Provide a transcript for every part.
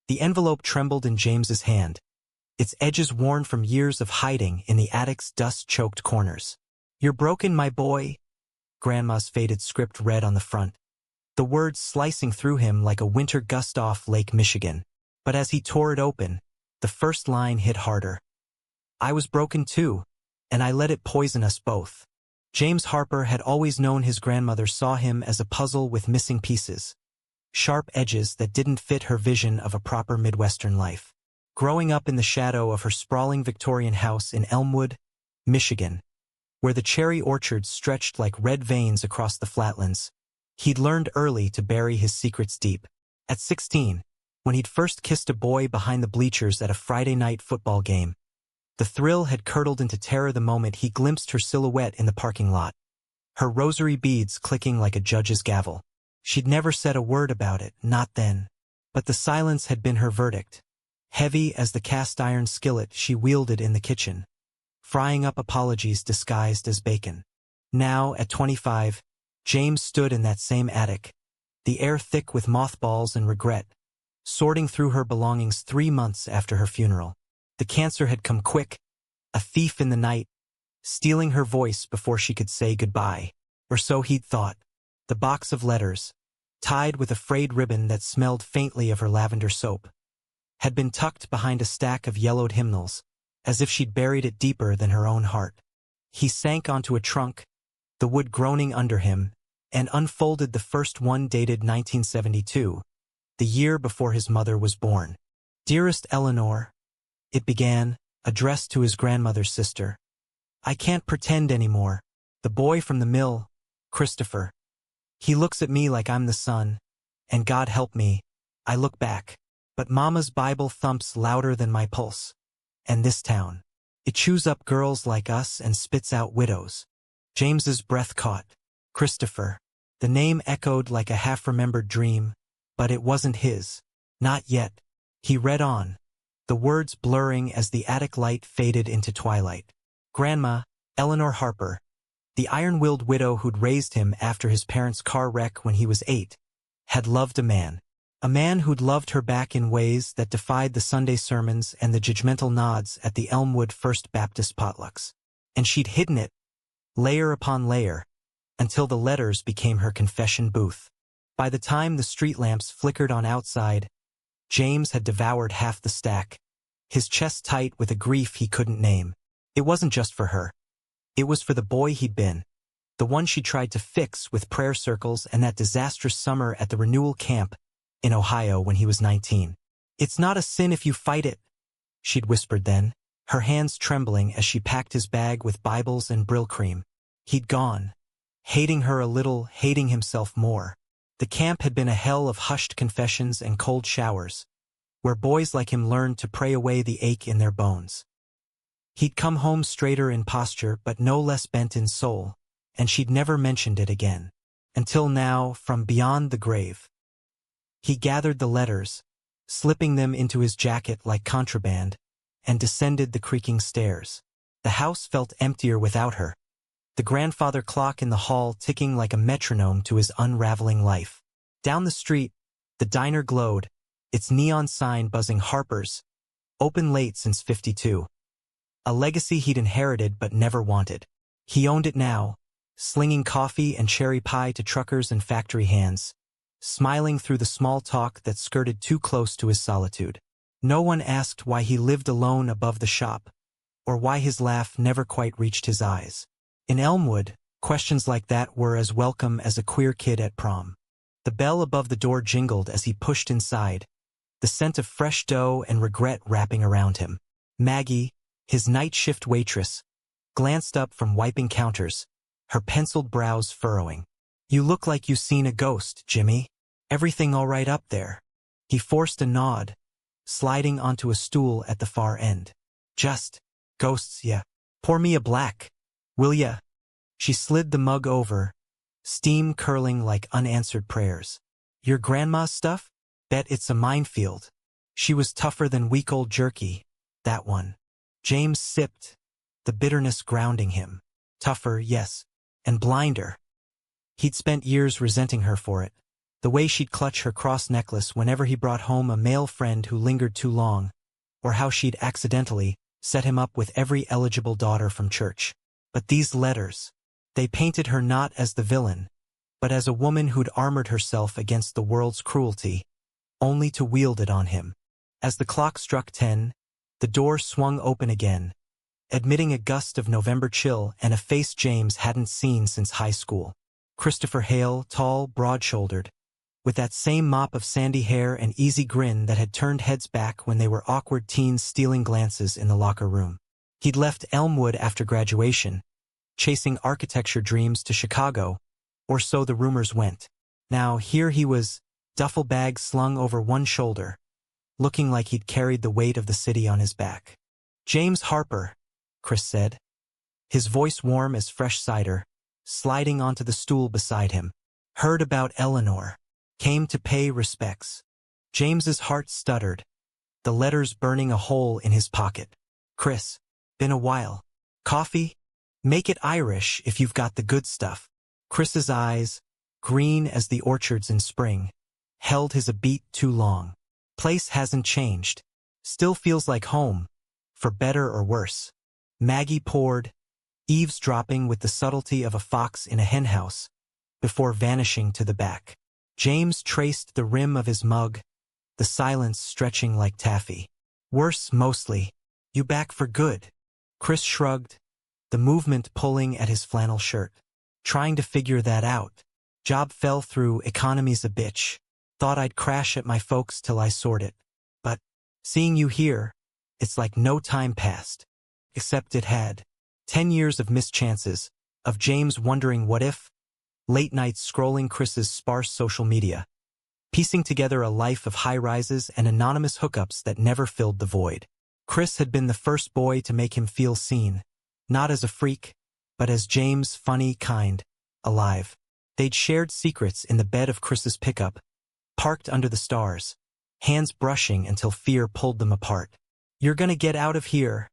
The envelope trembled in James's hand, its edges worn from years of hiding in the attic's dust-choked corners. "You're broken, my boy," Grandma's faded script read on the front, the words slicing through him like a winter gust off Lake Michigan. But as he tore it open, the first line hit harder. "I was broken too, and I let it poison us both." James Harper had always known his grandmother saw him as a puzzle with missing pieces, sharp edges that didn't fit her vision of a proper Midwestern life. Growing up in the shadow of her sprawling Victorian house in Elmwood, Michigan, where the cherry orchards stretched like red veins across the flatlands, he'd learned early to bury his secrets deep. At 16, when he'd first kissed a boy behind the bleachers at a Friday night football game, the thrill had curdled into terror the moment he glimpsed her silhouette in the parking lot, her rosary beads clicking like a judge's gavel. She'd never said a word about it, not then. But the silence had been her verdict, heavy as the cast-iron skillet she wielded in the kitchen, frying up apologies disguised as bacon. Now, at 25, James stood in that same attic, the air thick with mothballs and regret, sorting through her belongings 3 months after her funeral. The cancer had come quick, a thief in the night, stealing her voice before she could say goodbye. Or so he'd thought. The box of letters, tied with a frayed ribbon that smelled faintly of her lavender soap, had been tucked behind a stack of yellowed hymnals, as if she'd buried it deeper than her own heart. He sank onto a trunk, the wood groaning under him, and unfolded the first one dated 1972, the year before his mother was born. "Dearest Eleanor," it began, addressed to his grandmother's sister. "I can't pretend anymore. The boy from the mill, Christopher. He looks at me like I'm the son, and God help me, I look back. But Mama's Bible thumps louder than my pulse. And this town. It chews up girls like us and spits out widows." James's breath caught. Christopher. The name echoed like a half-remembered dream, but it wasn't his. Not yet. He read on, the words blurring as the attic light faded into twilight. Grandma, Eleanor Harper, the iron-willed widow who'd raised him after his parents' car wreck when he was 8, had loved a man who'd loved her back in ways that defied the Sunday sermons and the judgmental nods at the Elmwood First Baptist potlucks. And she'd hidden it, layer upon layer, until the letters became her confession booth. By the time the street lamps flickered on outside, James had devoured half the stack, his chest tight with a grief he couldn't name. It wasn't just for her. It was for the boy he'd been, the one she tried to fix with prayer circles and that disastrous summer at the renewal camp in Ohio when he was 19. "It's not a sin if you fight it," she'd whispered then, her hands trembling as she packed his bag with Bibles and Brill cream. He'd gone, hating her a little, hating himself more. The camp had been a hell of hushed confessions and cold showers, where boys like him learned to pray away the ache in their bones. He'd come home straighter in posture but no less bent in soul, and she'd never mentioned it again. Until now, from beyond the grave. He gathered the letters, slipping them into his jacket like contraband, and descended the creaking stairs. The house felt emptier without her, the grandfather clock in the hall ticking like a metronome to his unraveling life. Down the street, the diner glowed, its neon sign buzzing Harper's, open late since '52. A legacy he'd inherited but never wanted. He owned it now, slinging coffee and cherry pie to truckers and factory hands, smiling through the small talk that skirted too close to his solitude. No one asked why he lived alone above the shop, or why his laugh never quite reached his eyes. In Elmwood, questions like that were as welcome as a queer kid at prom. The bell above the door jingled as he pushed inside, the scent of fresh dough and regret wrapping around him. Maggie, his night shift waitress, glanced up from wiping counters, her penciled brows furrowing. "You look like you seen a ghost, Jimmy. Everything all right up there?" He forced a nod, sliding onto a stool at the far end. "Just ghosts, yeah. Pour me a black, will ya?" She slid the mug over, steam curling like unanswered prayers. "Your grandma's stuff? Bet it's a minefield." She was tougher than week-old jerky, that one. James sipped, the bitterness grounding him. Tougher, yes, and blinder. He'd spent years resenting her for it, The way she'd clutch her cross necklace whenever he brought home a male friend who lingered too long, or how she'd accidentally set him up with every eligible daughter from church. But these letters, they painted her not as the villain, but as a woman who'd armored herself against the world's cruelty, only to wield it on him. As the clock struck 10, the door swung open again, admitting a gust of November chill and a face James hadn't seen since high school. Christopher Hale, tall, broad-shouldered, with that same mop of sandy hair and easy grin that had turned heads back when they were awkward teens stealing glances in the locker room. He'd left Elmwood after graduation, chasing architecture dreams to Chicago, or so the rumors went. Now here he was, duffel bag slung over one shoulder, looking like he'd carried the weight of the city on his back. "James Harper," Chris said, his voice warm as fresh cider, sliding onto the stool beside him. "Heard about Eleanor. Came to pay respects." James's heart stuttered, the letters burning a hole in his pocket. "Chris, been a while. Coffee? Make it Irish if you've got the good stuff." Chris's eyes, green as the orchards in spring, held his a beat too long. "Place hasn't changed. Still feels like home, for better or worse." Maggie poured, eavesdropping with the subtlety of a fox in a henhouse, before vanishing to the back. James traced the rim of his mug, the silence stretching like taffy. "Worse mostly. You back for good?" Chris shrugged, the movement pulling at his flannel shirt. "Trying to figure that out. Job fell through, economy's a bitch. Thought I'd crash at my folks till I sort it. But, seeing you here, it's like no time passed. Except it had. 10 years of missed chances, of James wondering what if, late nights scrolling Chris's sparse social media, piecing together a life of high-rises and anonymous hookups that never filled the void. Chris had been the first boy to make him feel seen, not as a freak, but as James, funny, kind, alive. They'd shared secrets in the bed of Chris's pickup, parked under the stars, hands brushing until fear pulled them apart. "You're gonna get out of here,"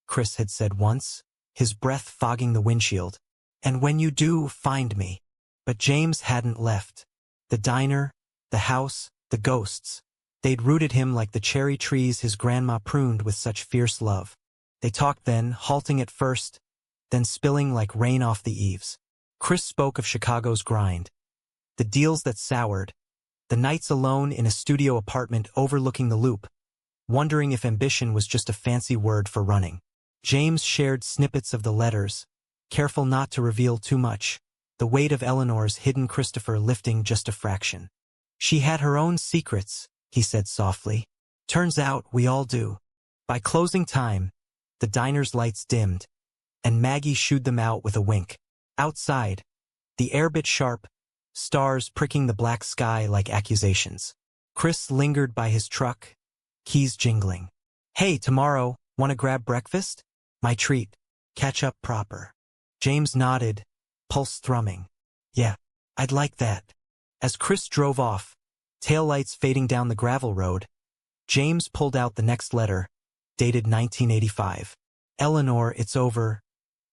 Chris had said once, his breath fogging the windshield. "And when you do, find me." But James hadn't left. The diner, the house, the ghosts. They'd rooted him like the cherry trees his grandma pruned with such fierce love. They talked then, halting at first, then spilling like rain off the eaves. Chris spoke of Chicago's grind, the deals that soured, the nights alone in a studio apartment overlooking the Loop, wondering if ambition was just a fancy word for running. James shared snippets of the letters, careful not to reveal too much, the weight of Eleanor's hidden Christopher lifting just a fraction. "She had her own secrets," he said softly. "Turns out we all do." By closing time, the diner's lights dimmed, and Maggie shooed them out with a wink. Outside, the air bit sharp, stars pricking the black sky like accusations. Chris lingered by his truck, keys jingling. "Hey, tomorrow, wanna grab breakfast? My treat. Catch up proper." James nodded, pulse thrumming. "Yeah, I'd like that." As Chris drove off, taillights fading down the gravel road, James pulled out the next letter, dated 1985. "Eleanor, it's over."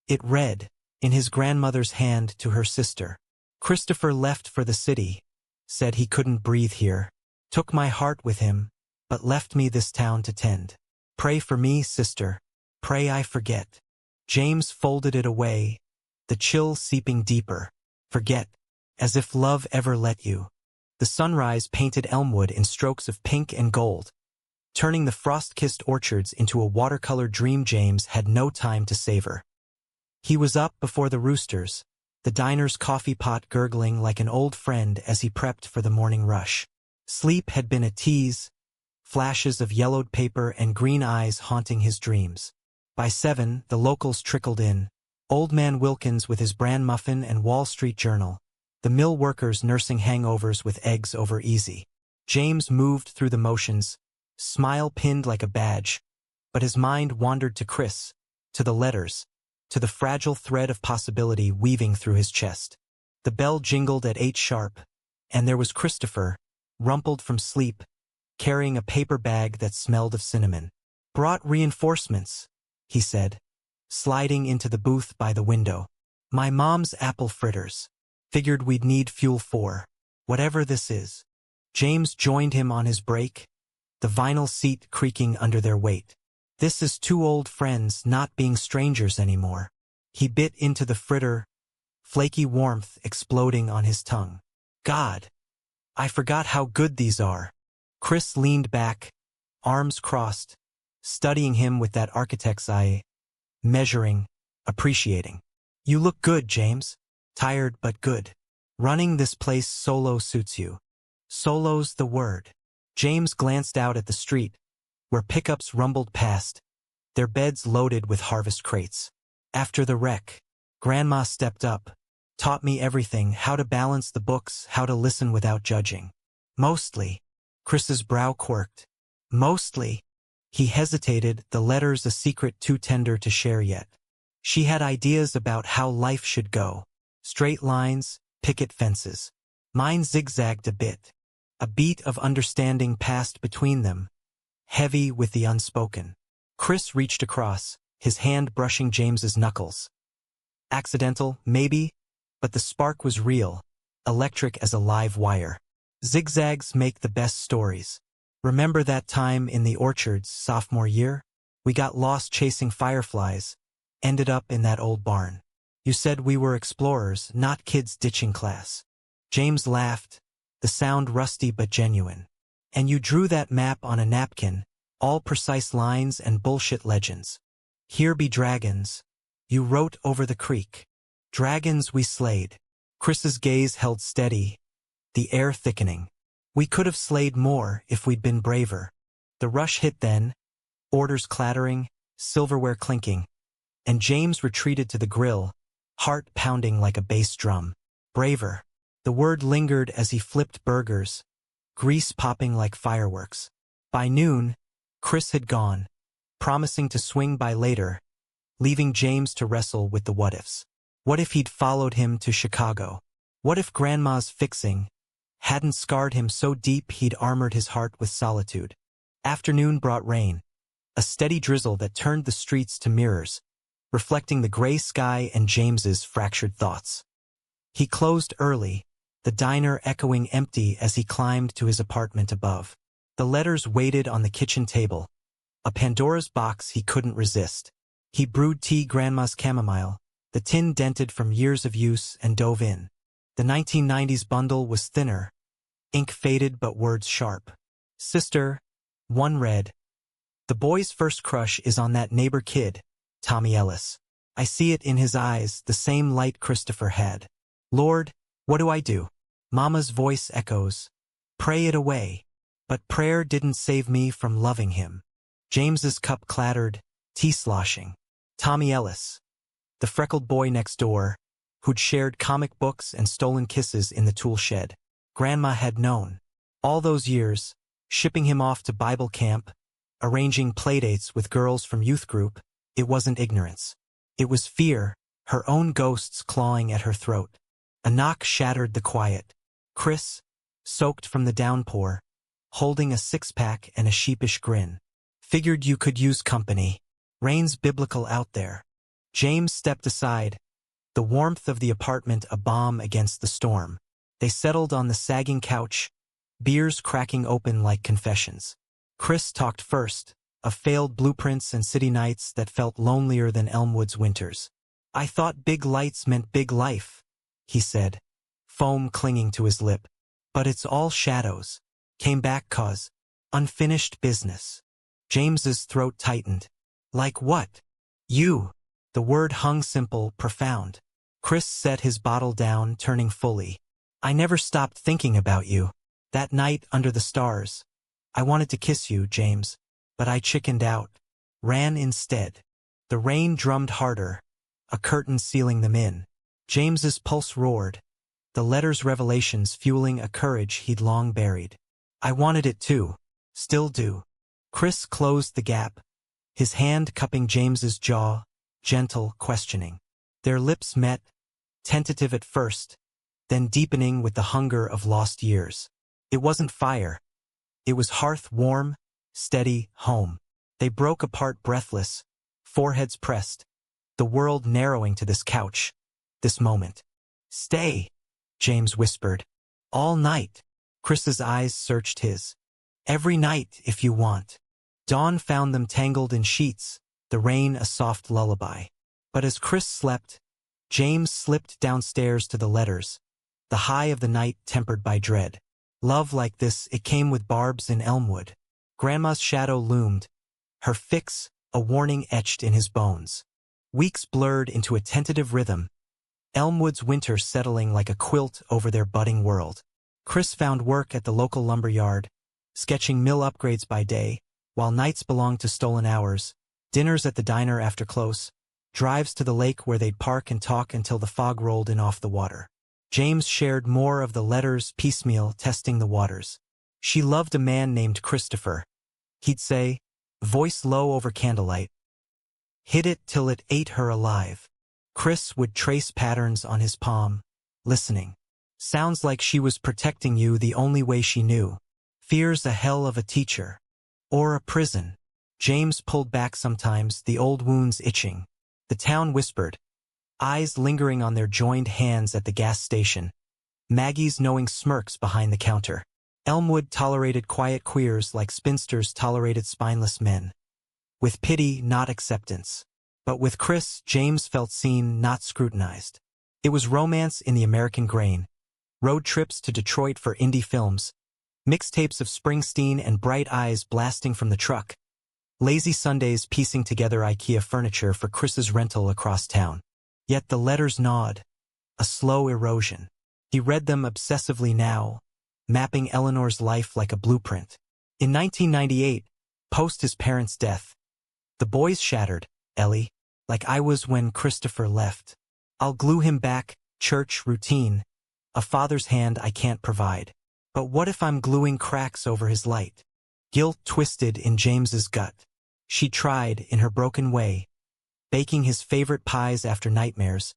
It read, in his grandmother's hand to her sister. "Christopher left for the city, said he couldn't breathe here. Took my heart with him, but left me this town to tend. Pray for me, sister. Pray I forget." James folded it away, the chill seeping deeper. "Forget, as if love ever let you." The sunrise painted Elmwood in strokes of pink and gold, turning the frost-kissed orchards into a watercolor dream James had no time to savor. He was up before the roosters, the diner's coffee pot gurgling like an old friend as he prepped for the morning rush. Sleep had been a tease, flashes of yellowed paper and green eyes haunting his dreams. By 7, the locals trickled in, Old Man Wilkins with his bran muffin and Wall Street Journal, the mill workers nursing hangovers with eggs over easy. James moved through the motions, smile pinned like a badge, but his mind wandered to Chris, to the letters, to the fragile thread of possibility weaving through his chest. The bell jingled at 8 sharp, and there was Christopher, rumpled from sleep, carrying a paper bag that smelled of cinnamon. "Brought reinforcements," he said, sliding into the booth by the window. "My mom's apple fritters. Figured we'd need fuel for." Whatever this is. James joined him on his break, the vinyl seat creaking under their weight. This is two old friends not being strangers anymore. He bit into the fritter, flaky warmth exploding on his tongue. God, I forgot how good these are. Chris leaned back, arms crossed, studying him with that architect's eye, measuring, appreciating. You look good, James. Tired but good. Running this place solo suits you. Solo's the word. James glanced out at the street, where pickups rumbled past, their beds loaded with harvest crates. After the wreck, Grandma stepped up, taught me everything, how to balance the books, how to listen without judging. Mostly. Chris's brow quirked. Mostly. He hesitated, the letters a secret too tender to share yet. She had ideas about how life should go. Straight lines, picket fences. Mine zigzagged a bit. A beat of understanding passed between them, heavy with the unspoken. Chris reached across, his hand brushing James's knuckles. Accidental, maybe, but the spark was real, electric as a live wire. Zigzags make the best stories. Remember that time in the orchards sophomore year? We got lost chasing fireflies, ended up in that old barn. You said we were explorers, not kids ditching class. James laughed, the sound rusty but genuine. And you drew that map on a napkin, all precise lines and bullshit legends. Here be dragons. You wrote over the creek. Dragons we slayed. Chris's gaze held steady, the air thickening. We could have slayed more if we'd been braver. The rush hit then, orders clattering, silverware clinking, and James retreated to the grill, heart pounding like a bass drum. Braver. The word lingered as he flipped burgers, grease popping like fireworks. By noon, Chris had gone, promising to swing by later, leaving James to wrestle with the what-ifs. What if he'd followed him to Chicago? What if Grandma's fixing hadn't scarred him so deep he'd armored his heart with solitude? Afternoon brought rain, a steady drizzle that turned the streets to mirrors, reflecting the gray sky and James's fractured thoughts. He closed early, the diner echoing empty as he climbed to his apartment above. The letters waited on the kitchen table, a Pandora's box he couldn't resist. He brewed tea, Grandma's chamomile, the tin dented from years of use, and dove in. The 1990s bundle was thinner, ink faded but words sharp. Sister, one read, the boy's first crush is on that neighbor kid, Tommy Ellis. I see it in his eyes, the same light Christopher had. Lord, what do I do? Mama's voice echoes. Pray it away. But prayer didn't save me from loving him. James's cup clattered, tea sloshing. Tommy Ellis, the freckled boy next door, who'd shared comic books and stolen kisses in the tool shed. Grandma had known. All those years, shipping him off to Bible camp, arranging playdates with girls from youth group, it wasn't ignorance. It was fear, her own ghosts clawing at her throat. A knock shattered the quiet. Chris, soaked from the downpour, holding a six-pack and a sheepish grin. Figured you could use company. Rain's biblical out there. James stepped aside, the warmth of the apartment a balm against the storm. They settled on the sagging couch, beers cracking open like confessions. Chris talked first, of failed blueprints and city nights that felt lonelier than Elmwood's winters. I thought big lights meant big life, he said, foam clinging to his lip. But it's all shadows. Came back 'cause unfinished business. James's throat tightened. Like what? You. The word hung simple, profound. Chris set his bottle down, turning fully. I never stopped thinking about you. That night under the stars. I wanted to kiss you, James, but I chickened out. Ran instead. The rain drummed harder, a curtain sealing them in. James's pulse roared, the letter's revelations fueling a courage he'd long buried. I wanted it too. Still do. Chris closed the gap, his hand cupping James's jaw, gentle, questioning. Their lips met, tentative at first, then deepening with the hunger of lost years. It wasn't fire. It was hearth warm, steady, home. They broke apart breathless, foreheads pressed, the world narrowing to this couch, this moment. Stay, James whispered. All night. Chris's eyes searched his. Every night, if you want. Dawn found them tangled in sheets, the rain a soft lullaby. But as Chris slept, James slipped downstairs to the letters, the high of the night tempered by dread. Love like this, it came with barbs in Elmwood. Grandma's shadow loomed, her fix a warning etched in his bones. Weeks blurred into a tentative rhythm, Elmwood's winter settling like a quilt over their budding world. Chris found work at the local lumber yard, sketching mill upgrades by day, while nights belonged to stolen hours, dinners at the diner after close, drives to the lake where they'd park and talk until the fog rolled in off the water. James shared more of the letters piecemeal, testing the waters. She loved a man named Christopher. He'd say, voice low over candlelight, hit it till it ate her alive. Chris would trace patterns on his palm, listening. Sounds like she was protecting you the only way she knew. Fear's a hell of a teacher. Or a prison. James pulled back sometimes, the old wounds itching. The town whispered, eyes lingering on their joined hands at the gas station. Maggie's knowing smirks behind the counter. Elmwood tolerated quiet queers like spinsters tolerated spineless men. With pity, not acceptance. But with Chris, James felt seen, not scrutinized. It was romance in the American grain. Road trips to Detroit for indie films. Mixtapes of Springsteen and Bright Eyes blasting from the truck. Lazy Sundays piecing together IKEA furniture for Chris's rental across town. Yet the letters gnawed. A slow erosion. He read them obsessively now, mapping Eleanor's life like a blueprint. In 1998, post his parents' death, the boys shattered, Ellie, like I was when Christopher left. I'll glue him back, church routine, a father's hand I can't provide. But what if I'm gluing cracks over his light? Guilt twisted in James's gut. She tried, in her broken way, baking his favorite pies after nightmares,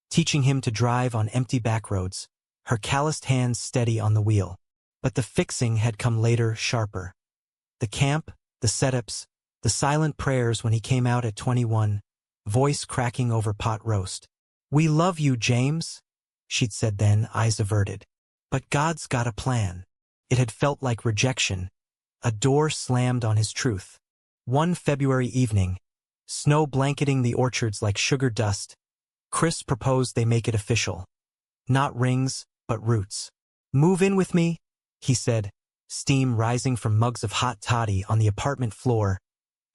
teaching him to drive on empty backroads, her calloused hands steady on the wheel. But the fixing had come later, sharper. The camp, the setups, the silent prayers when he came out at 21, voice cracking over pot roast. We love you, James, she'd said then, eyes averted. But God's got a plan. It had felt like rejection. A door slammed on his truth. One February evening, snow blanketing the orchards like sugar dust, Chris proposed they make it official. Not rings, but roots. Move in with me, he said, steam rising from mugs of hot toddy on the apartment floor,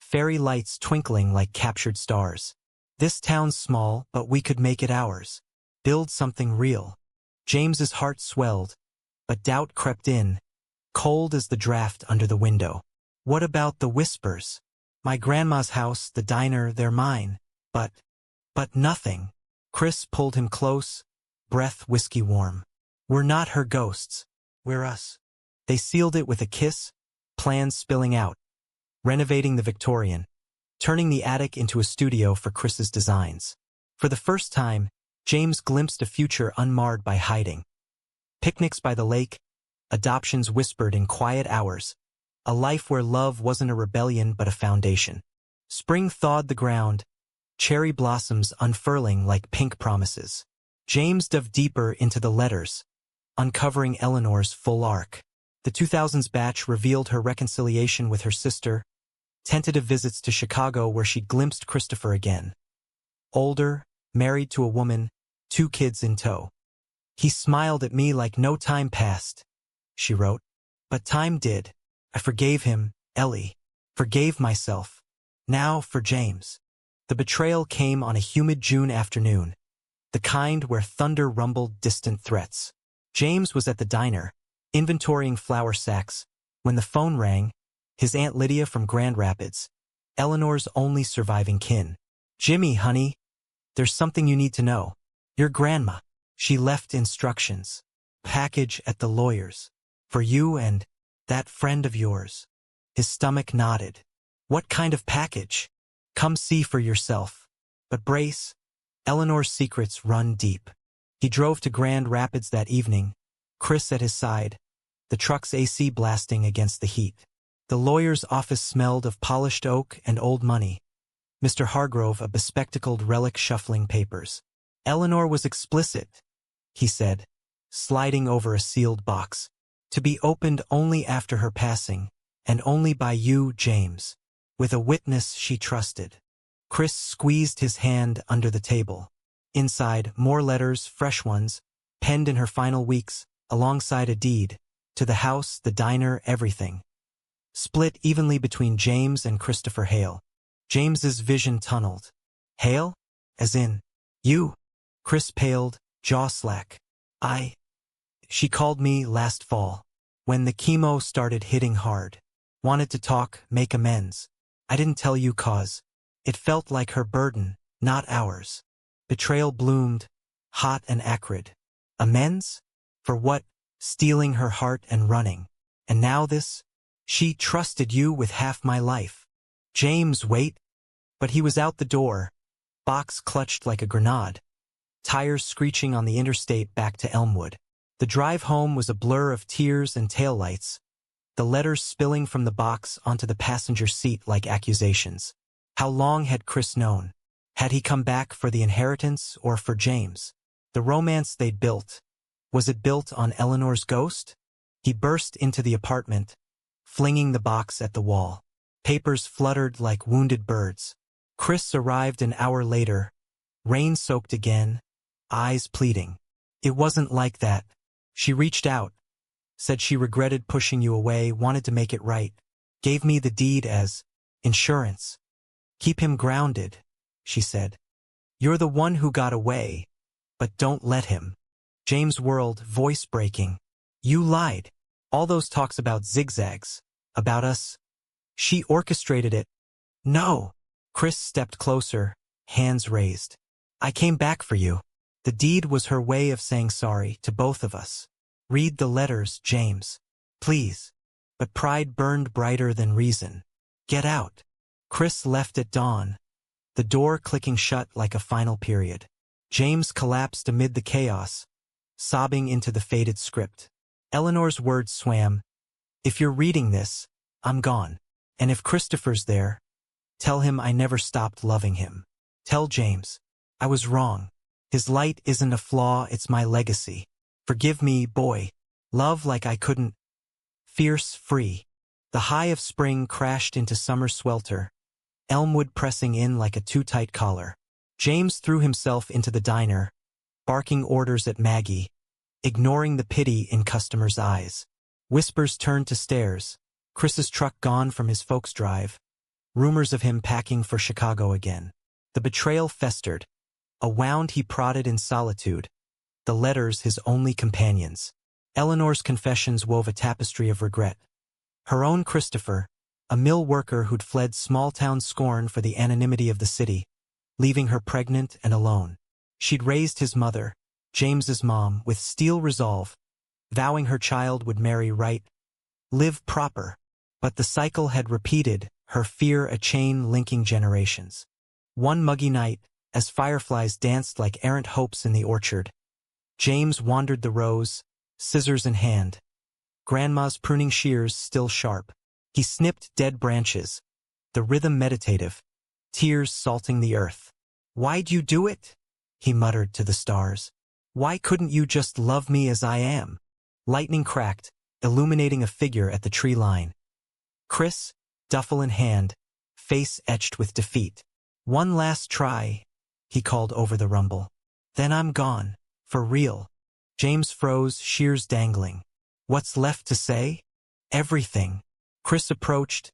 fairy lights twinkling like captured stars. This town's small, but we could make it ours. Build something real. James's heart swelled, but doubt crept in, cold as the draft under the window. What about the whispers? My grandma's house, the diner, they're mine. But nothing. Chris pulled him close, breath whiskey warm. We're not her ghosts. We're us. They sealed it with a kiss, plans spilling out. Renovating the Victorian, turning the attic into a studio for Chris's designs. For the first time, James glimpsed a future unmarred by hiding. Picnics by the lake, adoptions whispered in quiet hours, a life where love wasn't a rebellion but a foundation. Spring thawed the ground, cherry blossoms unfurling like pink promises. James dove deeper into the letters, uncovering Eleanor's full arc. The 2000s batch revealed her reconciliation with her sister, tentative visits to Chicago where she'd glimpsed Christopher again. Older, married to a woman, 2 kids in tow. He smiled at me like no time passed, she wrote. But time did. I forgave him, Ellie. Forgave myself. Now for James. The betrayal came on a humid June afternoon, the kind where thunder rumbled distant threats. James was at the diner, inventorying flour sacks, when the phone rang, his Aunt Lydia from Grand Rapids, Eleanor's only surviving kin. Jimmy, honey, there's something you need to know. Your grandma. She left instructions. Package at the lawyer's. For you and that friend of yours. His stomach nodded. What kind of package? Come see for yourself. But brace. Eleanor's secrets run deep. He drove to Grand Rapids that evening, Chris at his side, the truck's AC blasting against the heat. The lawyer's office smelled of polished oak and old money. Mr. Hargrove, a bespectacled relic shuffling papers. Eleanor was explicit, he said. sliding over a sealed box. To be opened only after her passing, and only by you, James, with a witness she trusted. Chris squeezed his hand under the table. Inside, more letters, fresh ones, penned in her final weeks, alongside a deed, to the house, the diner, everything. Split evenly between James and Christopher Hale. James's vision tunneled. Hale? As in, you? Chris paled, jaw slack. She called me last fall. When the chemo started hitting hard. Wanted to talk, make amends. I didn't tell you cause. It felt like her burden, not ours. Betrayal bloomed, hot and acrid. Amends? For what? Stealing her heart and running. And now this? She trusted you with half my life. James, wait. But he was out the door. Box clutched like a grenade. Tires screeching on the interstate back to Elmwood. The drive home was a blur of tears and taillights. The letters spilling from the box onto the passenger seat like accusations. How long had Chris known? Had he come back for the inheritance or for James? The romance they'd built. Was it built on Eleanor's ghost? He burst into the apartment, flinging the box at the wall. Papers fluttered like wounded birds. Chris arrived an hour later, rain-soaked again, eyes pleading. It wasn't like that. She reached out, said she regretted pushing you away, wanted to make it right. Gave me the deed as insurance. Keep him grounded, she said. You're the one who got away, but don't let him. James whirled, voice breaking. You lied. All those talks about zigzags, about us. She orchestrated it. No. Chris stepped closer, hands raised. I came back for you. The deed was her way of saying sorry to both of us. Read the letters, James. Please. But pride burned brighter than reason. Get out. Chris left at dawn, the door clicking shut like a final period. James collapsed amid the chaos, sobbing into the faded script. Eleanor's words swam. If you're reading this, I'm gone. And if Christopher's there, tell him I never stopped loving him. Tell James, I was wrong. His light isn't a flaw, it's my legacy. Forgive me, boy. Love like I couldn't. Fierce, free. The high of spring crashed into summer swelter, Elmwood pressing in like a too-tight collar. James threw himself into the diner, barking orders at Maggie, ignoring the pity in customers' eyes. Whispers turned to stares. Chris's truck gone from his folks' drive. Rumors of him packing for Chicago again. The betrayal festered. A wound he prodded in solitude. The letters his only companions. Eleanor's confessions wove a tapestry of regret. Her own Christopher, a mill worker who'd fled small-town scorn for the anonymity of the city, leaving her pregnant and alone. She'd raised his mother, James's mom, with steel resolve, vowing her child would marry right, live proper. But the cycle had repeated, her fear a chain linking generations. One muggy night, as fireflies danced like errant hopes in the orchard, James wandered the rows, scissors in hand. Grandma's pruning shears still sharp. He snipped dead branches, the rhythm meditative, tears salting the earth. Why'd you do it? He muttered to the stars. Why couldn't you just love me as I am? Lightning cracked, illuminating a figure at the tree line. Chris, duffel in hand, face etched with defeat. One last try, he called over the rumble. Then I'm gone, for real. James froze, shears dangling. What's left to say? Everything. Chris approached,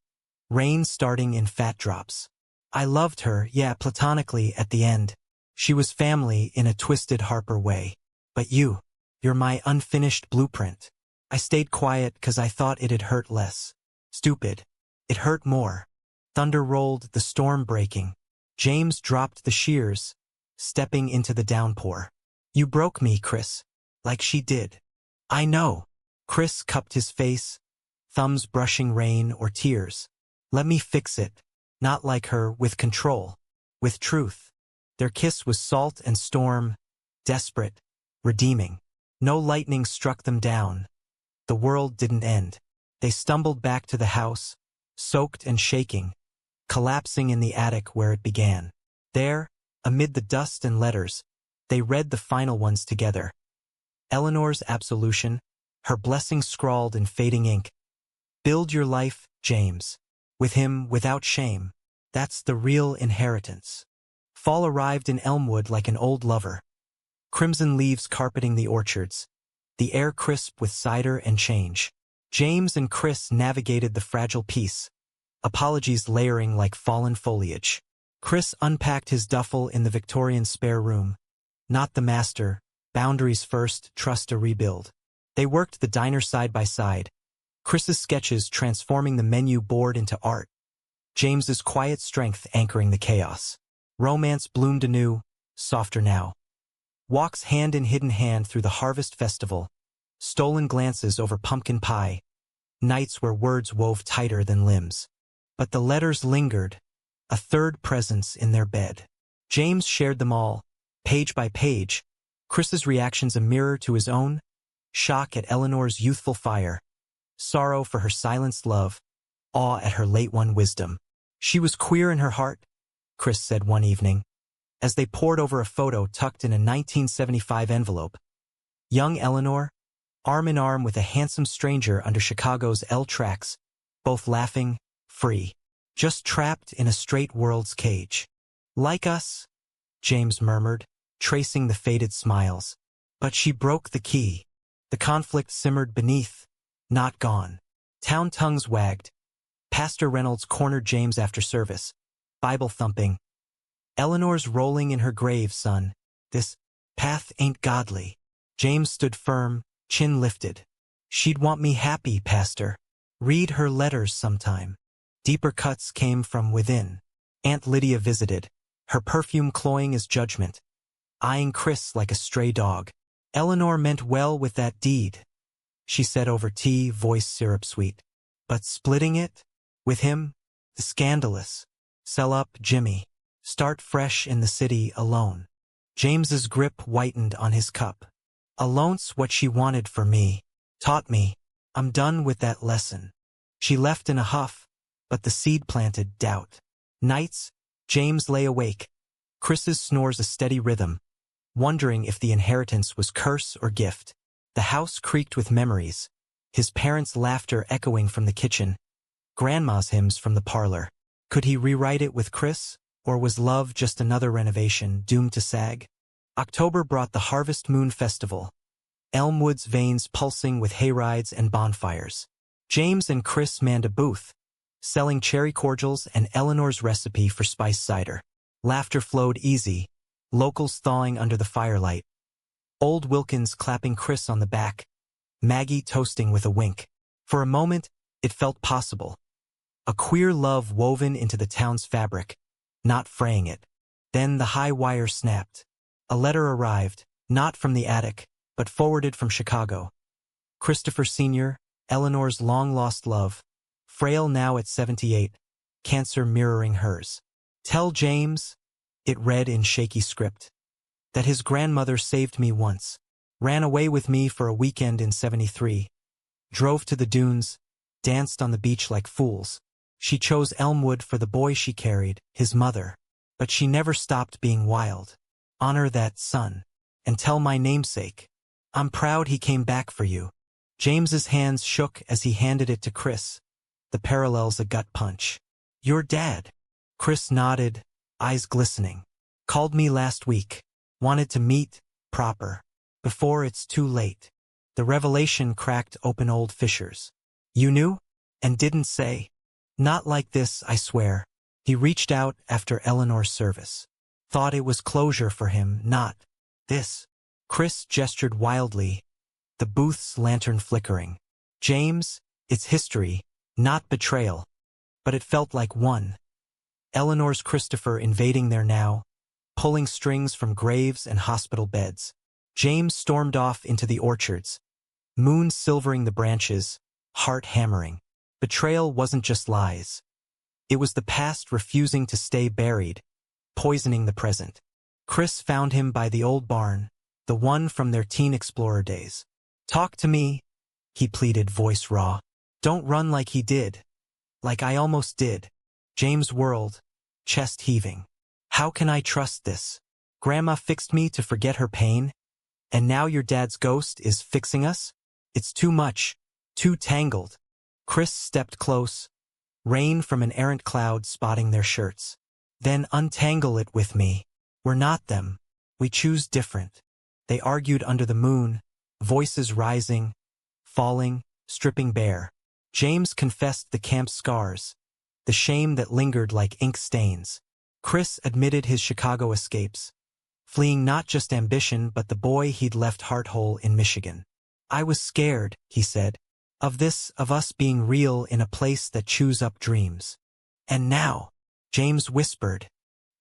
rain starting in fat drops. I loved her, yeah, platonically at the end. She was family in a twisted Harper way. But you're my unfinished blueprint. I stayed quiet 'cause I thought it'd hurt less. Stupid. It hurt more. Thunder rolled, the storm breaking. James dropped the shears, stepping into the downpour. You broke me, Chris. Like she did. I know. Chris cupped his face, thumbs brushing rain or tears. Let me fix it. Not like her, with control. With truth. Their kiss was salt and storm, desperate, redeeming. No lightning struck them down. The world didn't end. They stumbled back to the house, soaked and shaking, collapsing in the attic where it began. There, amid the dust and letters, they read the final ones together. Eleanor's absolution, her blessing scrawled in fading ink. Build your life, James. With him, without shame. That's the real inheritance. Fall arrived in Elmwood like an old lover. Crimson leaves carpeting the orchards. The air crisp with cider and change. James and Chris navigated the fragile peace. Apologies layering like fallen foliage. Chris unpacked his duffel in the Victorian spare room. Not the master. Boundaries first, trust a rebuild. They worked the diner side by side. Chris's sketches transforming the menu board into art. James's quiet strength anchoring the chaos. Romance bloomed anew, softer now. Walks hand in hidden hand through the harvest festival. Stolen glances over pumpkin pie. Nights where words wove tighter than limbs. But the letters lingered, a third presence in their bed. James shared them all, page by page. Chris's reactions a mirror to his own. Shock at Eleanor's youthful fire. Sorrow for her silenced love. Awe at her late-won wisdom. She was queer in her heart, Chris said one evening, as they pored over a photo tucked in a 1975 envelope. Young Eleanor, arm in arm with a handsome stranger under Chicago's L tracks, both laughing, free, just trapped in a straight world's cage. Like us, James murmured, tracing the faded smiles. But she broke the key. The conflict simmered beneath, not gone. Town tongues wagged. Pastor Reynolds cornered James after service, Bible thumping. Eleanor's rolling in her grave, son. This path ain't godly. James stood firm, chin lifted. She'd want me happy, Pastor. Read her letters sometime. Deeper cuts came from within. Aunt Lydia visited, her perfume cloying as judgment, eyeing Chris like a stray dog. Eleanor meant well with that deed, she said over tea, voice syrup sweet. But splitting it? With him? The scandalous. Sell up, Jimmy. Start fresh in the city alone. James's grip whitened on his cup. Alone's what she wanted for me. Taught me. I'm done with that lesson. She left in a huff, but the seed planted doubt. Nights, James lay awake. Chris's snores a steady rhythm, wondering if the inheritance was curse or gift. The house creaked with memories, his parents' laughter echoing from the kitchen, Grandma's hymns from the parlor. Could he rewrite it with Chris, or was love just another renovation doomed to sag? October brought the Harvest Moon Festival, Elmwood's veins pulsing with hayrides and bonfires. James and Chris manned a booth, selling cherry cordials and Eleanor's recipe for spiced cider. Laughter flowed easy, locals thawing under the firelight. Old Wilkins clapping Chris on the back, Maggie toasting with a wink. For a moment, it felt possible. A queer love woven into the town's fabric, not fraying it. Then the high wire snapped. A letter arrived, not from the attic, but forwarded from Chicago. Christopher Sr., Eleanor's long-lost love, frail now at 78, cancer mirroring hers. Tell James, it read in shaky script, that his grandmother saved me once, ran away with me for a weekend in 73, drove to the dunes, danced on the beach like fools. She chose Elmwood for the boy she carried, his mother, but she never stopped being wild. Honor that son, and tell my namesake. I'm proud he came back for you. James's hands shook as he handed it to Chris, the parallels a gut punch. Your dad. Chris nodded, eyes glistening. Called me last week. Wanted to meet, proper. Before it's too late. The revelation cracked open old fissures. You knew? And didn't say? Not like this, I swear. He reached out after Eleanor's service. Thought it was closure for him, not this. Chris gestured wildly, the booth's lantern flickering. James, it's history, not betrayal. But it felt like one. Eleanor's Christopher invading there now, pulling strings from graves and hospital beds. James stormed off into the orchards, moon silvering the branches, heart hammering. Betrayal wasn't just lies. It was the past refusing to stay buried, poisoning the present. Chris found him by the old barn, the one from their teen explorer days. Talk to me, he pleaded, voice raw. Don't run like he did. Like I almost did. James whirled, chest heaving. How can I trust this? Grandma fixed me to forget her pain? And now your dad's ghost is fixing us? It's too much. Too tangled. Chris stepped close, rain from an errant cloud spotting their shirts. Then untangle it with me. We're not them. We choose different. They argued under the moon, voices rising, falling, stripping bare. James confessed the camp's scars, the shame that lingered like ink stains. Chris admitted his Chicago escapes, fleeing not just ambition but the boy he'd left heart-whole in Michigan. I was scared, he said, of us being real in a place that chews up dreams. And now, James whispered,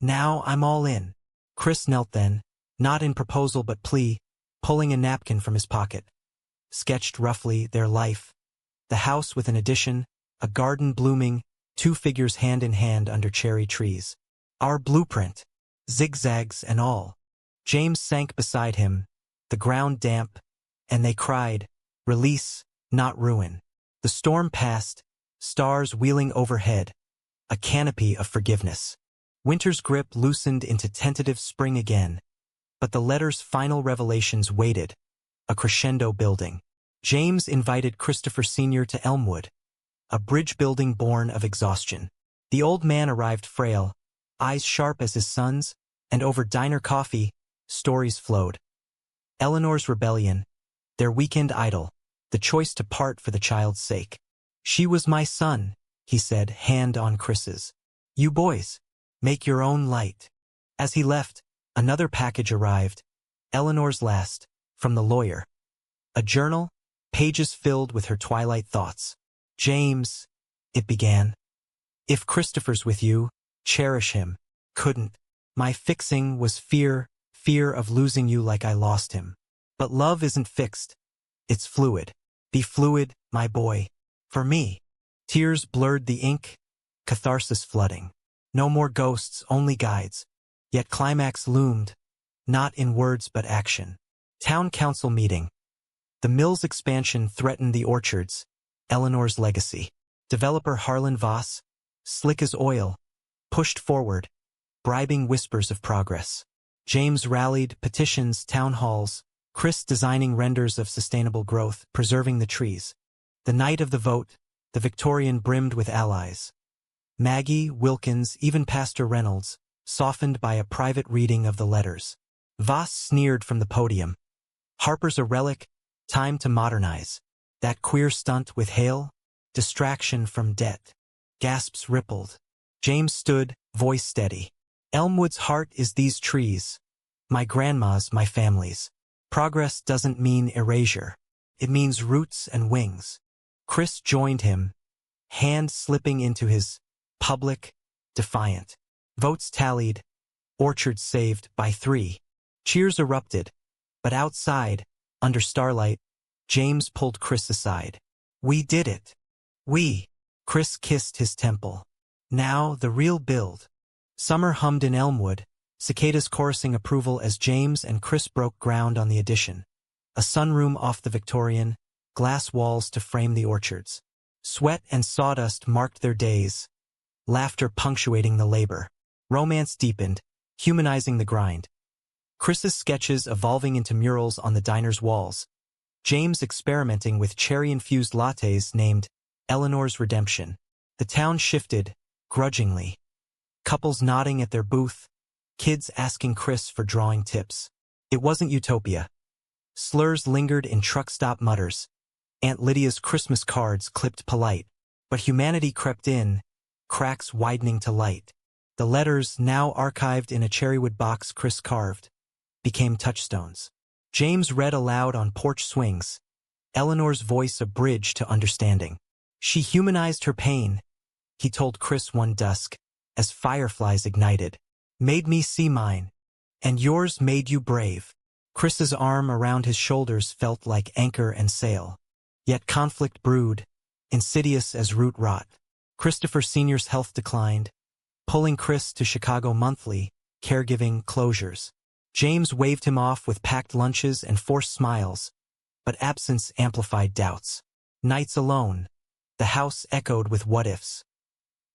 now I'm all in. Chris knelt then, not in proposal but plea, pulling a napkin from his pocket. Sketched roughly their life. The house with an addition, a garden blooming, 2 figures hand in hand under cherry trees. Our blueprint, zigzags and all. James sank beside him, the ground damp, and they cried, release, not ruin. The storm passed, stars wheeling overhead, a canopy of forgiveness. Winter's grip loosened into tentative spring again, but the letter's final revelations waited, a crescendo building. James invited Christopher Sr. to Elmwood, a bridge building born of exhaustion. The old man arrived frail, eyes sharp as his son's, and over diner coffee, stories flowed. Eleanor's rebellion, their weekend idol, the choice to part for the child's sake. She was my son, he said, hand on Chris's. You boys, make your own light. As he left, another package arrived, Eleanor's last, from the lawyer. A journal, pages filled with her twilight thoughts. James, it began. If Christopher's with you, cherish him. Couldn't. My fixing was fear of losing you like I lost him. But love isn't fixed. It's fluid. Be fluid, my boy. For me. Tears blurred the ink, catharsis flooding. No more ghosts, only guides. Yet climax loomed, not in words but action. Town council meeting. The mill's expansion threatened the orchards, Eleanor's legacy. Developer Harlan Voss, slick as oil, pushed forward, bribing whispers of progress. James rallied petitions, town halls, Chris designing renders of sustainable growth, preserving the trees. The night of the vote, the Victorian brimmed with allies. Maggie, Wilkins, even Pastor Reynolds, softened by a private reading of the letters. Voss sneered from the podium. Harper's a relic, time to modernize. That queer stunt with Hale, distraction from debt. Gasps rippled. James stood, voice steady. Elmwood's heart is these trees. My grandma's, my family's. Progress doesn't mean erasure. It means roots and wings. Chris joined him, hand slipping into his, public, defiant. Votes tallied, orchards saved by 3. Cheers erupted, but outside, under starlight, James pulled Chris aside. We did it. We. Chris kissed his temple. Now the real build. Summer hummed in Elmwood, cicadas chorusing approval as James and Chris broke ground on the addition. A sunroom off the Victorian, glass walls to frame the orchards. Sweat and sawdust marked their days, laughter punctuating the labor. Romance deepened, humanizing the grind. Chris's sketches evolving into murals on the diner's walls. James experimenting with cherry-infused lattes named Eleanor's Redemption. The town shifted, grudgingly. Couples nodding at their booth, kids asking Chris for drawing tips. It wasn't utopia. Slurs lingered in truck stop mutters. Aunt Lydia's Christmas cards clipped polite. But humanity crept in, cracks widening to light. The letters, now archived in a cherrywood box Chris carved, became touchstones. James read aloud on porch swings, Eleanor's voice a bridge to understanding. She humanized her pain, he told Chris one dusk, as fireflies ignited. Made me see mine, and yours made you brave. Chris's arm around his shoulders felt like anchor and sail. Yet conflict brewed, insidious as root rot. Christopher Sr.'s health declined, pulling Chris to Chicago monthly, caregiving closures. James waved him off with packed lunches and forced smiles, but absence amplified doubts. Nights alone, the house echoed with what-ifs.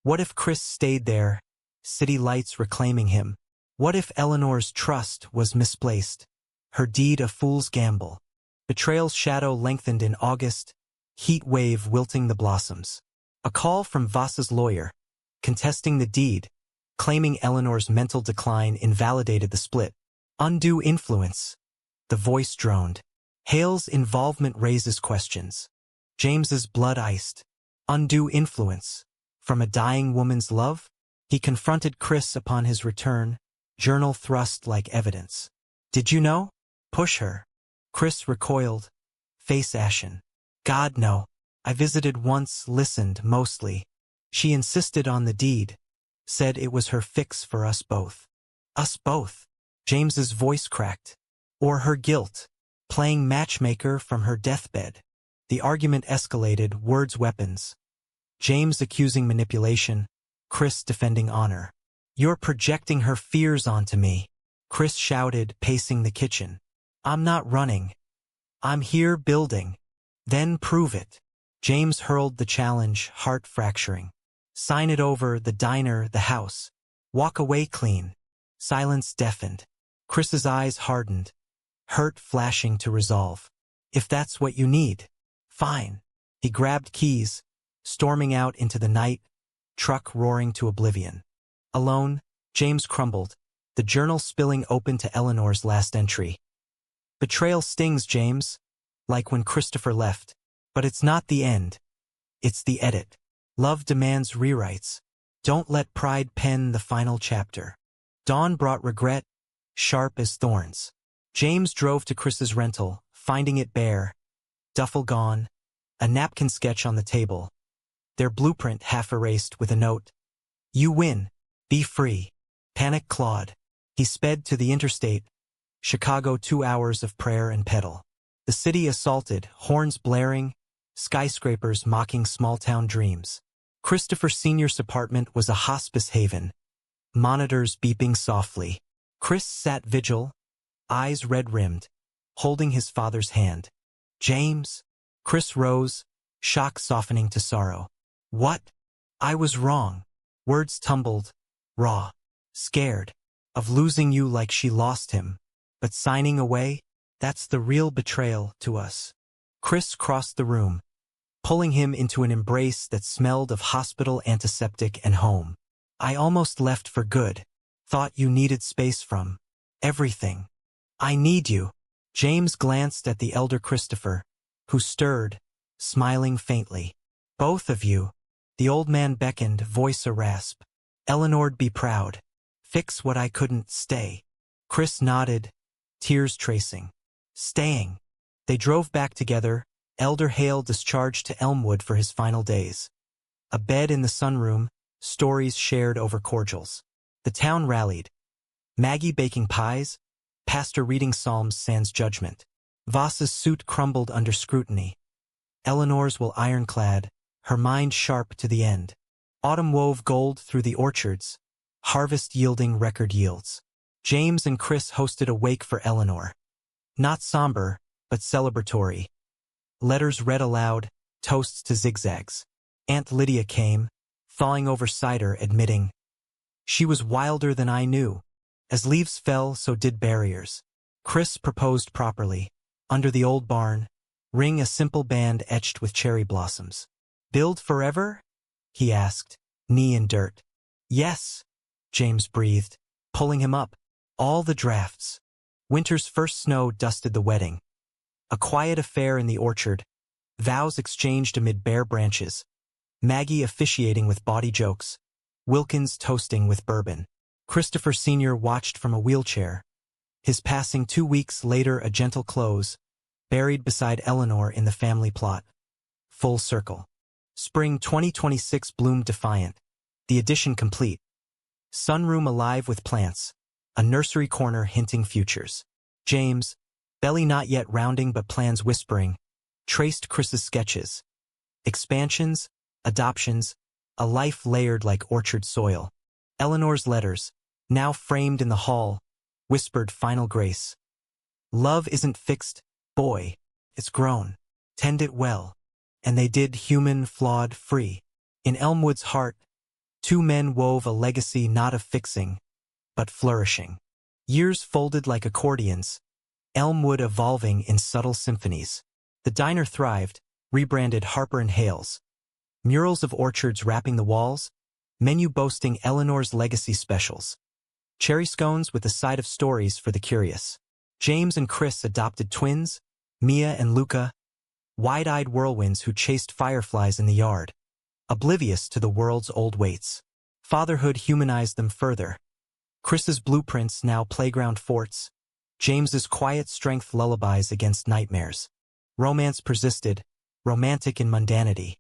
What if Chris stayed there, city lights reclaiming him? What if Eleanor's trust was misplaced? her deed a fool's gamble. Betrayal's shadow lengthened in August, heat wave wilting the blossoms. A call from Vasa's lawyer, contesting the deed, claiming Eleanor's mental decline invalidated the split. Undue influence. The voice droned. Hale's involvement raises questions. James's blood iced. Undue influence. From a dying woman's love? He confronted Chris upon his return, journal thrust like evidence. Did you know? Push her. Chris recoiled, face ashen. God, no. I visited once, listened, mostly. She insisted on the deed, said it was her fix for us both. Us both. James's voice cracked. Or her guilt, playing matchmaker from her deathbed. The argument escalated, words weapons. James accusing manipulation, Chris defending honor. You're projecting her fears onto me, Chris shouted, pacing the kitchen. I'm not running. I'm here building. Then prove it. James hurled the challenge, heart fracturing. Sign it over, the diner, the house. Walk away clean. Silence deafened. Chris's eyes hardened, hurt flashing to resolve. If that's what you need, fine. He grabbed keys, storming out into the night, truck roaring to oblivion. Alone, James crumbled, the journal spilling open to Eleanor's last entry. Betrayal stings, James, like when Christopher left. But it's not the end. It's the edit. Love demands rewrites. Don't let pride pen the final chapter. Dawn brought regret, sharp as thorns. James drove to Chris's rental, finding it bare. Duffel gone, a napkin sketch on the table. Their blueprint half erased with a note. You win. Be free. Panic clawed. He sped to the interstate. Chicago 2 hours of prayer and pedal. The city assaulted, horns blaring, skyscrapers mocking small-town dreams. Christopher Sr.'s apartment was a hospice haven. Monitors beeping softly. Chris sat vigil, eyes red-rimmed, holding his father's hand. James? Chris rose, shock softening to sorrow. What? I was wrong. Words tumbled, raw, scared, of losing you like she lost him. But signing away? That's the real betrayal to us. Chris crossed the room, pulling him into an embrace that smelled of hospital antiseptic and home. I almost left for good. Thought you needed space from everything. I need you. James glanced at the elder Christopher, who stirred, smiling faintly. Both of you. The old man beckoned, voice a rasp. Eleanor'd be proud. Fix what I couldn't, stay. Chris nodded, tears tracing. Staying. They drove back together, Elder Hale discharged to Elmwood for his final days. A bed in the sunroom, stories shared over cordials. The town rallied. Maggie baking pies, Pastor reading psalms sans judgment. Vasa's suit crumbled under scrutiny. Eleanor's will ironclad, her mind sharp to the end. Autumn wove gold through the orchards, harvest yielding record yields. James and Chris hosted a wake for Eleanor. Not somber, but celebratory. Letters read aloud, toasts to zigzags. Aunt Lydia came, thawing over cider, admitting, she was wilder than I knew. As leaves fell, so did barriers. Chris proposed properly. Under the old barn, ring a simple band etched with cherry blossoms. Build forever? He asked, knee in dirt. Yes, James breathed, pulling him up. All the drafts. Winter's first snow dusted the wedding. A quiet affair in the orchard, vows exchanged amid bare branches. Maggie officiating with bawdy jokes, Wilkins toasting with bourbon. Christopher Sr. watched from a wheelchair. His passing 2 weeks later a gentle close, buried beside Eleanor in the family plot. Full circle. Spring 2026 bloomed defiant. The addition complete. Sunroom alive with plants. A nursery corner hinting futures. James, belly not yet rounding but plans whispering, traced Chris's sketches. Expansions, adoptions, a life layered like orchard soil. Eleanor's letters, now framed in the hall, whispered final grace. Love isn't fixed, boy. It's grown. Tend it well. And they did, human, flawed, free. In Elmwood's heart, 2 men wove a legacy not of fixing, but flourishing. Years folded like accordions, Elmwood evolving in subtle symphonies. The diner thrived, rebranded Harper and Hale's. Murals of orchards wrapping the walls, menu boasting Eleanor's legacy specials. Cherry scones with a side of stories for the curious. James and Chris adopted twins, Mia and Luca, wide-eyed whirlwinds who chased fireflies in the yard, oblivious to the world's old weights. Fatherhood humanized them further. Chris's blueprints now playground forts, James's quiet strength lullabies against nightmares. Romance persisted, romantic in mundanity.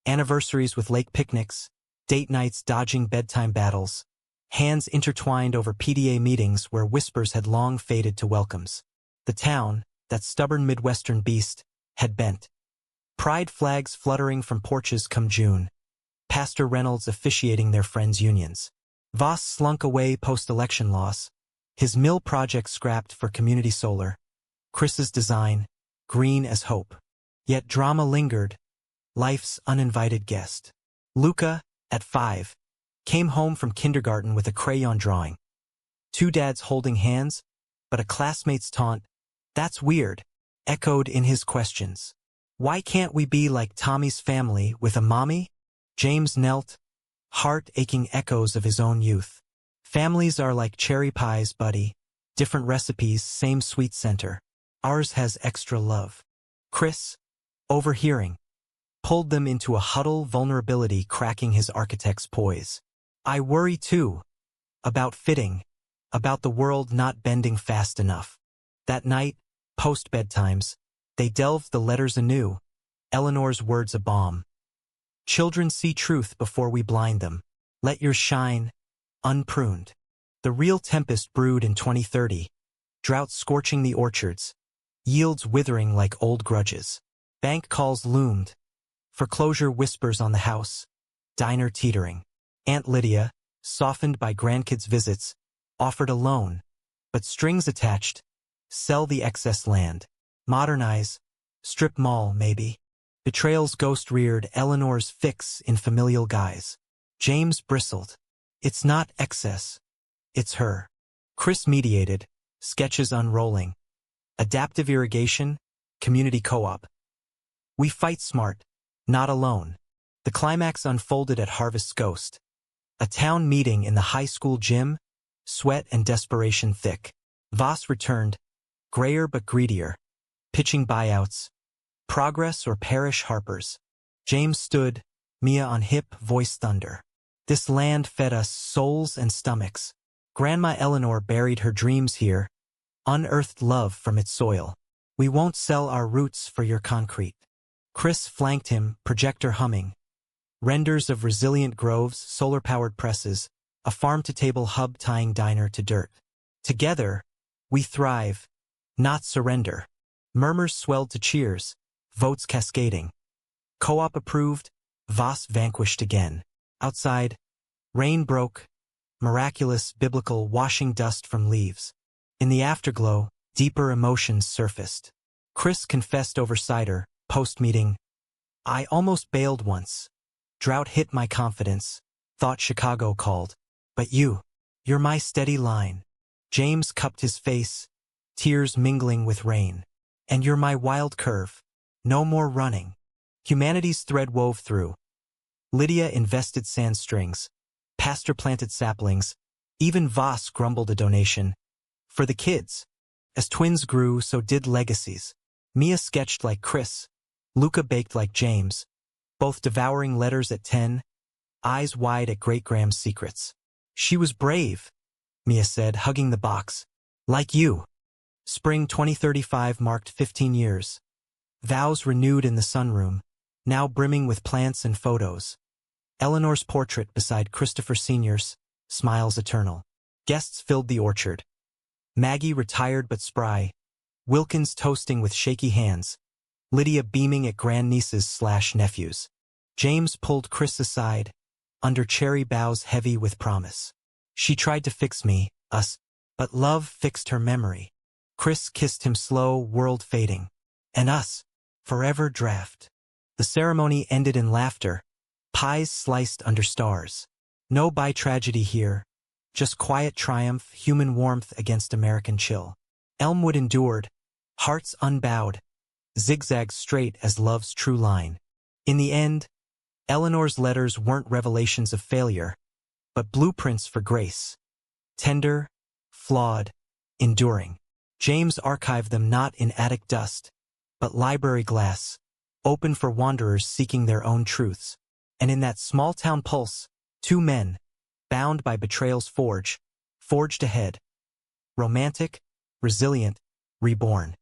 Anniversaries with lake picnics, date nights dodging bedtime battles, hands intertwined over PDA meetings where whispers had long faded to welcomes. The town, that stubborn Midwestern beast, had bent. Pride flags fluttering from porches come June. Pastor Reynolds officiating their friends' unions. Voss slunk away post-election loss. His mill project scrapped for community solar. Chris's design, green as hope. Yet drama lingered, life's uninvited guest. Luca, at 5, came home from kindergarten with a crayon drawing. Two dads holding hands, but a classmate's taunt, "That's weird," echoed in his questions. Why can't we be like Tommy's family with a mommy? James knelt, heart-aching echoes of his own youth. Families are like cherry pies, buddy. Different recipes, same sweet center. Ours has extra love. Chris, overhearing, pulled them into a huddle, vulnerability cracking his architect's poise. I worry too. About fitting. About the world not bending fast enough. That night, post-bedtimes, they delved the letters anew. Eleanor's words a balm. Children see truth before we blind them. Let yours shine, unpruned. The real tempest brewed in 2030. Drought scorching the orchards. Yields withering like old grudges. Bank calls loomed. Foreclosure whispers on the house. Diner teetering. Aunt Lydia, softened by grandkids' visits, offered a loan. But strings attached. Sell the excess land. Modernize. Strip mall, maybe. Betrayal's ghost reared Eleanor's fix in familial guise. James bristled. It's not excess. It's her. Chris mediated, sketches unrolling. Adaptive irrigation, community co-op. We fight smart, not alone. The climax unfolded at Harvest's Ghost. A town meeting in the high school gym, sweat and desperation thick. Voss returned, grayer but greedier, pitching buyouts. Progress or perish Harpers. James stood, Mia on hip, voice thunder. This land fed us souls and stomachs. Grandma Eleanor buried her dreams here, unearthed love from its soil. We won't sell our roots for your concrete. Chris flanked him, projector humming. Renders of resilient groves, solar-powered presses, a farm-to-table hub tying diner to dirt. Together, we thrive, not surrender. Murmurs swelled to cheers, votes cascading. Co-op approved, Voss vanquished again. Outside, rain broke, miraculous, biblical, washing dust from leaves. In the afterglow, deeper emotions surfaced. Chris confessed over cider, post-meeting. I almost bailed once. Drought hit my confidence. Thought Chicago called. But you're my steady line. James cupped his face, tears mingling with rain. And you're my wild curve. No more running. Humanity's thread wove through. Lydia invested sand strings. Pastor planted saplings. Even Voss grumbled a donation. For the kids. As twins grew, so did legacies. Mia sketched like Chris. Luca baked like James. Both devouring letters at 10, eyes wide at Great Graham's secrets. She was brave, Mia said, hugging the box. Like you. Spring 2035 marked 15 years. Vows renewed in the sunroom, now brimming with plants and photos. Eleanor's portrait beside Christopher Sr.'s, smiles eternal. Guests filled the orchard. Maggie retired but spry. Wilkins toasting with shaky hands. Lydia beaming at grandnieces/nephews. James pulled Chris aside, under cherry boughs heavy with promise. She tried to fix me, us, but love fixed her memory. Chris kissed him slow, world fading. And us, forever draft. The ceremony ended in laughter, pies sliced under stars. No by tragedy here, just quiet triumph, human warmth against American chill. Elmwood endured, hearts unbowed, zigzags straight as love's true line. In the end, Eleanor's letters weren't revelations of failure, but blueprints for grace. Tender, flawed, enduring. James archived them not in attic dust, but library glass, open for wanderers seeking their own truths. And in that small-town pulse, two men, bound by betrayal's forged ahead. Romantic, resilient, reborn.